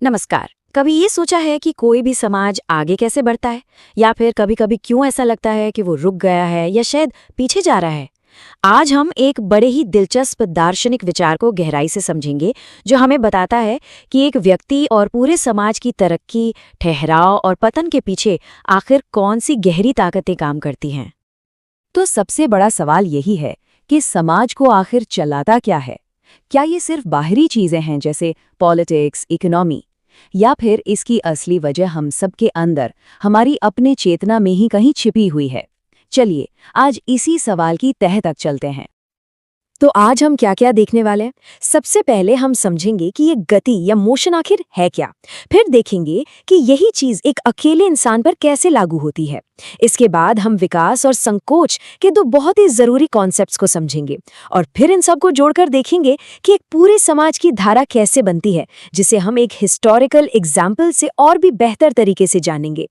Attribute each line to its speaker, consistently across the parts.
Speaker 1: नमस्कार। कभी ये सोचा है कि कोई भी समाज आगे कैसे बढ़ता है, या फिर कभी-कभी क्यों ऐसा लगता है कि वो रुक गया है या शायद पीछे जा रहा है? आज हम एक बड़े ही दिलचस्प दार्शनिक विचार को गहराई से समझेंगे, जो हमें बताता है कि एक व्यक्ति और पूरे समाज की तरक्की, ठहराव और पतन के पीछे आखिर कौन सी गहरी ताकतें काम करती हैं।
Speaker 2: तो सबसे बड़ा सवाल यही है कि समाज को आखिर चलाता क्या है? क्या ये सिर्फ बाहरी चीजें हैं जैसे पॉलिटिक्स, इकोनॉमी, या फिर इसकी असली वजह हम सबके अंदर, हमारी अपने चेतना में ही कहीं छिपी हुई है? चलिए आज इसी सवाल की तह तक चलते हैं।
Speaker 1: तो आज हम क्या क्या देखने वाले हैं? सबसे पहले हम समझेंगे कि ये गति या मोशन आखिर है क्या। फिर देखेंगे कि यही चीज एक अकेले इंसान पर कैसे लागू होती है। इसके बाद हम विकास और संकोच के दो बहुत ही जरूरी कॉन्सेप्ट्स को समझेंगे, और फिर इन सबको जोड़कर देखेंगे कि एक पूरे समाज की धारा कैसे बनती है, जिसे हम एक हिस्टोरिकल एग्जाम्पल से और भी बेहतर तरीके से जानेंगे।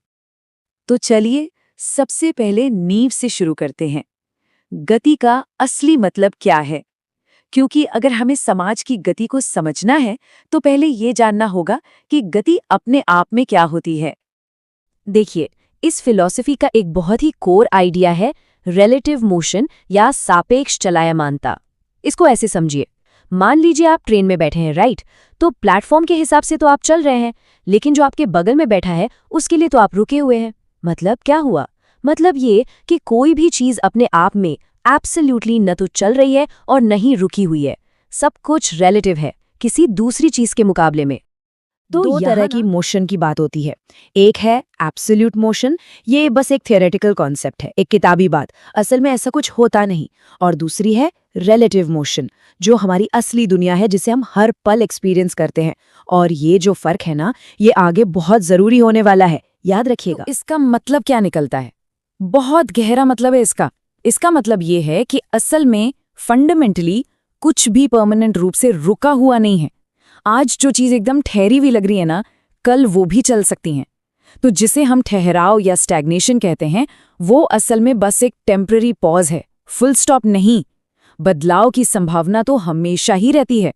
Speaker 2: तो चलिए सबसे पहले नींव से शुरू करते हैं। गति का असली मतलब क्या है? क्योंकि अगर हमें समाज की गति को समझना है तो पहले ये जानना होगा कि गति अपने आप में क्या होती है।
Speaker 1: देखिए, इस फिलॉसफी का एक बहुत ही कोर आइडिया है रिलेटिव मोशन या सापेक्ष चलायमानता। इसको ऐसे समझिए, मान लीजिए आप ट्रेन में बैठे हैं, राइट? तो प्लेटफॉर्म के हिसाब से तो आप चल रहे हैं, लेकिन जो आपके बगल में बैठा है उसके लिए तो आप रुके हुए हैं। मतलब क्या हुआ? मतलब ये कि कोई भी चीज अपने आप में एब्सोल्युटली न तो चल रही है और न ही रुकी हुई है। सब कुछ रिलेटिव है किसी दूसरी चीज के मुकाबले में।
Speaker 2: तो दो तरह की मोशन की बात होती है। एक है एब्सोल्यूट मोशन, ये बस एक थियोरेटिकल कॉन्सेप्ट है, एक किताबी बात, असल में ऐसा कुछ होता नहीं। और दूसरी है रिलेटिव मोशन, जो हमारी असली दुनिया है, जिसे हम हर पल एक्सपीरियंस करते हैं। और ये जो फर्क है ना, ये आगे बहुत जरूरी होने वाला है, याद रखिएगा।
Speaker 1: तो इसका मतलब क्या निकलता है?
Speaker 2: बहुत गहरा मतलब है इसका। इसका मतलब ये है कि असल में फंडामेंटली कुछ भी परमानेंट रूप से रुका हुआ नहीं है। आज जो चीज एकदम ठहरी हुई लग रही है ना, कल वो भी चल सकती हैं। तो जिसे हम ठहराव या स्टैग्नेशन कहते हैं, वो असल में बस एक टेम्पररी पॉज है, फुल स्टॉप नहीं। बदलाव की संभावना तो हमेशा ही रहती है।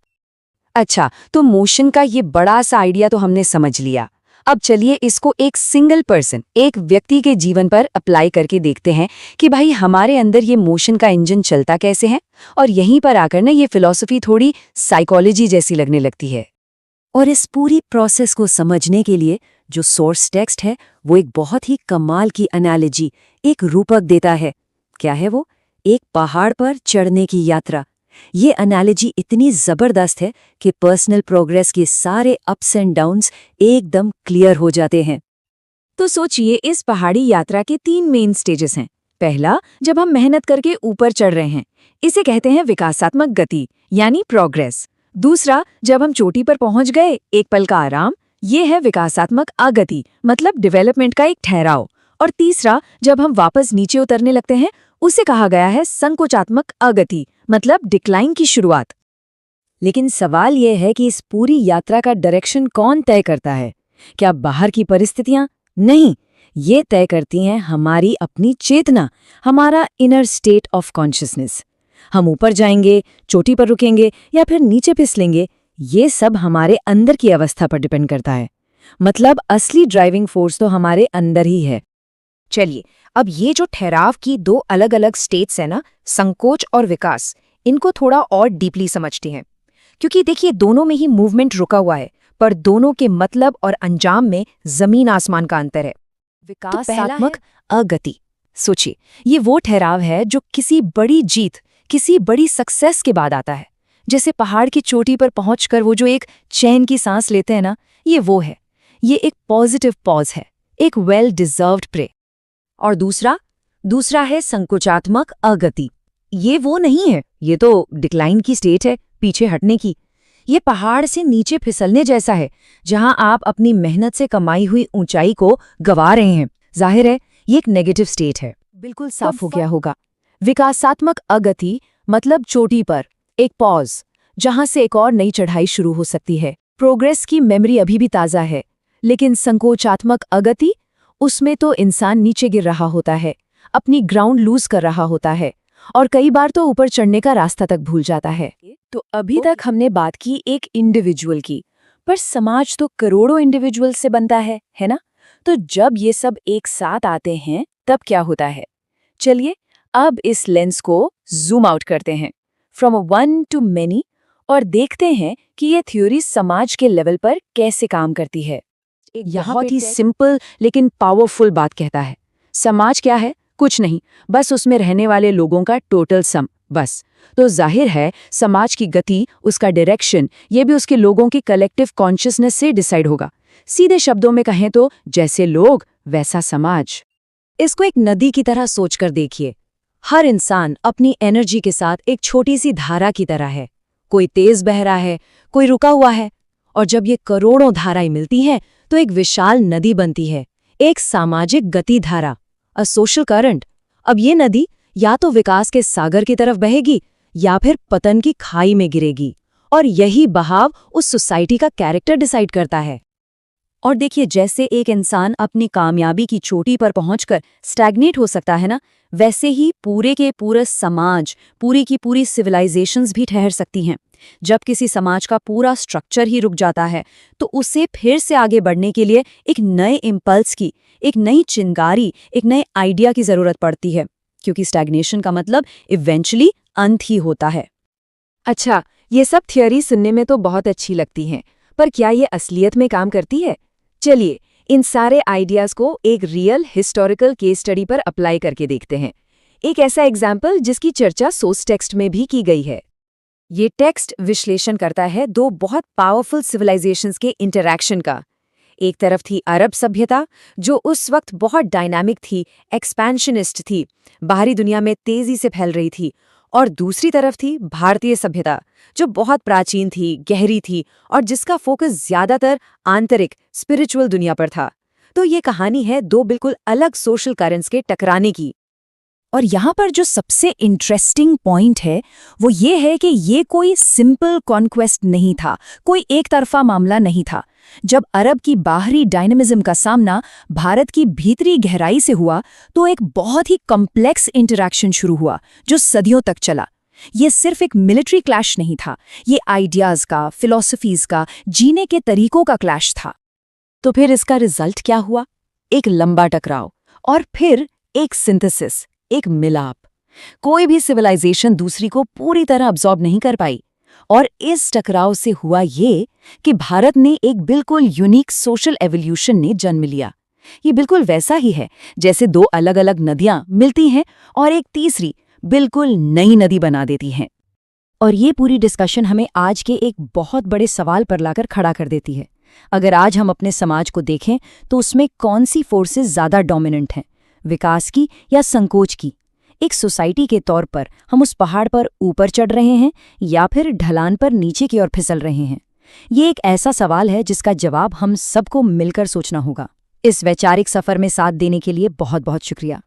Speaker 1: अच्छा, तो मोशन का ये बड़ा सा आइडिया तो हमने समझ लिया। अब चलिए इसको एक सिंगल पर्सन, एक व्यक्ति के जीवन पर अप्लाई करके देखते हैं कि भाई हमारे अंदर ये मोशन का इंजन चलता कैसे है। और यहीं पर आकर ना ये फिलॉसफी थोड़ी साइकोलॉजी जैसी लगने लगती है। और इस पूरी प्रोसेस को समझने के लिए जो सोर्स टेक्स्ट है, वो एक बहुत ही कमाल की एनालॉजी, एक रूपक देता है। क्या है वो? एक पहाड़ पर चढ़ने की यात्रा। ये एनालॉजी इतनी जबरदस्त है कि पर्सनल प्रोग्रेस के सारे अप्स एंड डाउन्स एकदम क्लियर हो जाते हैं। तो सोचिए, इस पहाड़ी यात्रा के 3 मेन स्टेजेस हैं। पहला, जब हम मेहनत करके ऊपर चढ़ रहे हैं, इसे कहते हैं विकासात्मक गति यानी प्रोग्रेस। दूसरा, जब हम चोटी पर पहुंच गए, एक पल का आराम, ये है विकासात्मक अगति, मतलब डेवलपमेंट का एक ठहराव। और तीसरा, जब हम वापस नीचे उतरने लगते हैं, उसे कहा गया है संकोचात्मक अगति, मतलब डिक्लाइन की शुरुआत। लेकिन सवाल यह है कि इस पूरी यात्रा का डायरेक्शन कौन तय करता है? क्या बाहर की परिस्थितियां? नहीं, ये तय करती हैं हमारी अपनी चेतना, हमारा इनर स्टेट ऑफ कॉन्शियसनेस। हम ऊपर जाएंगे, चोटी पर रुकेंगे या फिर नीचे फिसलेंगे, ये सब हमारे अंदर की अवस्था पर डिपेंड करता है। मतलब असली ड्राइविंग फोर्स तो हमारे अंदर ही है।
Speaker 3: चलिए, अब ये जो ठहराव की दो अलग अलग स्टेट्स है ना, संकोच और विकास, इनको थोड़ा और डीपली समझते हैं। क्योंकि देखिए, दोनों में ही मूवमेंट रुका हुआ है, पर दोनों के मतलब और अंजाम में जमीन आसमान का अंतर है।
Speaker 1: विकासात्मक अगति, सोचिए, ये वो ठहराव है जो किसी बड़ी जीत, किसी बड़ी सक्सेस के बाद आता है। जैसे पहाड़ की चोटी पर पहुंचकर वो जो एक चैन की सांस लेते हैं ना, ये वो है। ये एक पॉजिटिव पॉज है, एक वेल डिजर्व्ड प्रे। और दूसरा है संकोचात्मक अगति। ये वो नहीं है, ये तो डिक्लाइन की स्टेट है, पीछे हटने की। ये पहाड़ से नीचे फिसलने जैसा है, जहां आप अपनी मेहनत से कमाई हुई ऊंचाई को गवा रहे हैं। जाहिर है, ये एक नेगेटिव स्टेट है।
Speaker 2: बिल्कुल साफ हो गया होगा। विकासात्मक अगति मतलब चोटी पर एक पॉज, जहां से एक और नई चढ़ाई शुरू हो सकती है। प्रोग्रेस की मेमोरी अभी भी ताज़ा है। लेकिन संकोचात्मक अगति, उसमें तो इंसान नीचे गिर रहा होता है, अपनी ग्राउंड लूज कर रहा होता है, और कई बार तो ऊपर चढ़ने का रास्ता तक भूल जाता है। तो अभी तक हमने बात की एक इंडिविजुअल की, पर समाज तो करोड़ों इंडिविजुअल से बनता है ना? तो जब ये सब एक साथ आते हैं तब क्या होता है? चलिए अब इस लेंस को जूम आउट करते हैं फ्रॉम वन टू मेनी और देखते हैं कि ये थ्योरी समाज के लेवल पर कैसे काम करती है।
Speaker 1: बहुत ही सिंपल लेकिन पावरफुल बात कहता है। समाज क्या है? कुछ नहीं, बस उसमें रहने वाले लोगों का टोटल सम, बस। तो जाहिर है समाज की गति, उसका डायरेक्शन, ये भी उसके लोगों की कलेक्टिव कॉन्शियसनेस से डिसाइड होगा। सीधे शब्दों में कहें तो जैसे लोग वैसा समाज।
Speaker 3: इसको एक नदी की तरह सोचकर देखिए। हर इंसान अपनी एनर्जी के साथ एक छोटी सी धारा की तरह है। कोई तेज बह रहा है, कोई रुका हुआ है, और जब ये करोड़ों धाराएं मिलती हैं तो एक विशाल नदी बनती है, एक सामाजिक गति धारा, अ सोशल करंट। अब ये नदी या तो विकास के सागर की तरफ बहेगी या फिर पतन की खाई में गिरेगी, और यही बहाव उस सोसाइटी का कैरेक्टर डिसाइड करता है। और देखिए, जैसे एक इंसान अपनी कामयाबी की चोटी पर पहुंचकर स्टैग्नेट हो सकता है ना, वैसे ही पूरे के पूरा समाज, पूरी की पूरी सिविलाइजेशंस भी ठहर सकती हैं। जब किसी समाज का पूरा स्ट्रक्चर ही रुक जाता है तो उसे फिर से आगे बढ़ने के लिए एक नए इम्पल्स की, एक नई चिंगारी, एक नए आइडिया की जरूरत पड़ती है, क्योंकि स्टैग्नेशन का मतलब इवेंचुअली अंत ही होता है।
Speaker 2: अच्छा, ये सब थ्योरी सुनने में तो बहुत अच्छी लगती हैं, पर क्या ये असलियत में काम करती है? चलिए इन सारे आइडियाज को एक रियल हिस्टोरिकल केस स्टडी पर अप्लाई करके देखते हैं। एक ऐसा एग्जाम्पल जिसकी चर्चा सोर्स टेक्स्ट में भी की गई है। ये टेक्स्ट विश्लेषण करता है दो बहुत पावरफुल सिविलाइजेशंस के इंटरैक्शन का। एक तरफ थी अरब सभ्यता, जो उस वक्त बहुत डायनामिक थी, एक्सपेंशनिस्ट थी, बाहरी दुनिया में तेजी से फैल रही थी, और दूसरी तरफ थी भारतीय सभ्यता, जो बहुत प्राचीन थी, गहरी थी, और जिसका फोकस ज्यादातर आंतरिक स्पिरिचुअल दुनिया पर था। तो ये कहानी है दो बिल्कुल अलग सोशल करंट्स के टकराने की। और यहाँ पर जो सबसे इंटरेस्टिंग पॉइंट है वो ये है कि ये कोई सिंपल कॉन्क्वेस्ट नहीं था, कोई एक तरफा मामला नहीं था। जब अरब की बाहरी डायनेमिज्म का सामना भारत की भीतरी गहराई से हुआ तो एक बहुत ही कॉम्प्लेक्स इंटरैक्शन शुरू हुआ जो सदियों तक चला। ये सिर्फ एक मिलिट्री क्लैश नहीं था, ये आइडियाज का, फिलॉसफीज का, जीने के तरीकों का क्लैश था। तो फिर इसका रिजल्ट क्या हुआ? एक लंबा टकराव, और फिर एक सिंथेसिस, एक मिलाप। कोई भी सिविलाइजेशन दूसरी को पूरी तरह अब्सॉर्ब नहीं कर पाई, और इस टकराव से हुआ ये कि भारत ने एक बिल्कुल यूनिक सोशल एवोल्यूशन ने जन्म लिया। ये बिल्कुल वैसा ही है जैसे दो अलग अलग नदियां मिलती हैं और एक तीसरी बिल्कुल नई नदी बना देती हैं। और ये पूरी डिस्कशन हमें आज के एक बहुत बड़े सवाल पर लाकर खड़ा कर देती है। अगर आज हम अपने समाज को देखें तो उसमें कौन सी फोर्सेस ज़्यादा डोमिनेंट हैं, विकास की या संकोच की? एक सोसाइटी के तौर पर हम उस पहाड़ पर ऊपर चढ़ रहे हैं या फिर ढलान पर नीचे की ओर फिसल रहे हैं? ये एक ऐसा सवाल है जिसका जवाब हम सबको मिलकर सोचना होगा। इस वैचारिक सफर में साथ देने के लिए बहुत बहुत शुक्रिया।